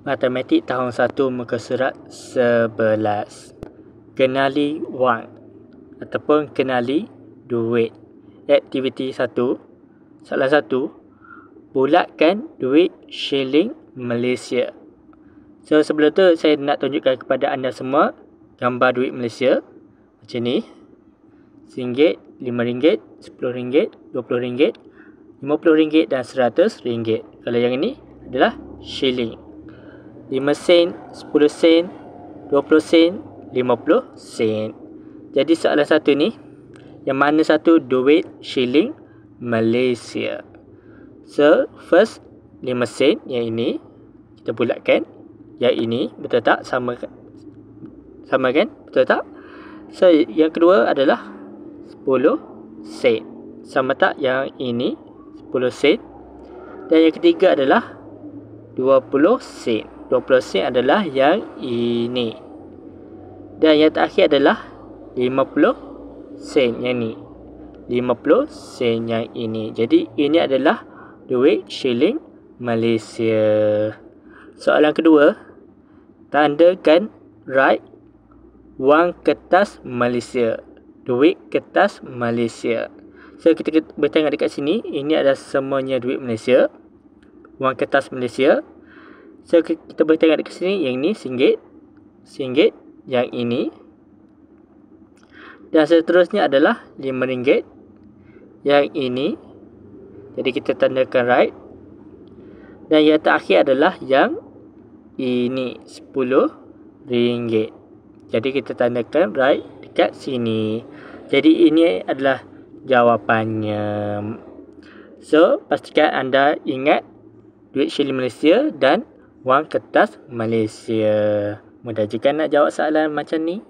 Matematik tahun 1 muka surat 11. Kenali wang ataupun kenali duit. Aktiviti 1. Soalan 1. Bulatkan duit shilling Malaysia. So sebelum tu saya nak tunjukkan kepada anda semua gambar duit Malaysia macam ni. RM1, RM5, RM10, RM20, RM50 dan RM100. Kalau yang ini adalah shilling. 5 sen, 10 sen, 20 sen, 50 sen. Jadi soalan satu ni, yang mana satu duit shilling Malaysia. So, first 5 sen yang ini kita bulatkan. Yang ini betul tak? Sama kan? Betul tak? So, yang kedua adalah 10 sen. Sama tak yang ini 10 sen? Dan yang ketiga adalah 20 sen. 20 sen adalah yang ini. Dan yang terakhir adalah 50 sen yang ni. 50 sen yang ini. Jadi ini adalah duit shilling Malaysia. Soalan kedua. Tandakan right wang kertas Malaysia. Duit kertas Malaysia. So kita boleh tengok dekat sini. Ini adalah semuanya duit Malaysia. Wang kertas Malaysia. So kita boleh tengok dekat sini. Yang ni RM1. Yang ini. Dan seterusnya adalah RM5. Yang ini. Jadi kita tandakan right. Dan yang terakhir adalah yang ini. RM10. Jadi kita tandakan right dekat sini. Jadi ini adalah jawapannya. So pastikan anda ingat duit shilling Malaysia dan wang kertas Malaysia. Mudah juga nak jawab soalan macam ni.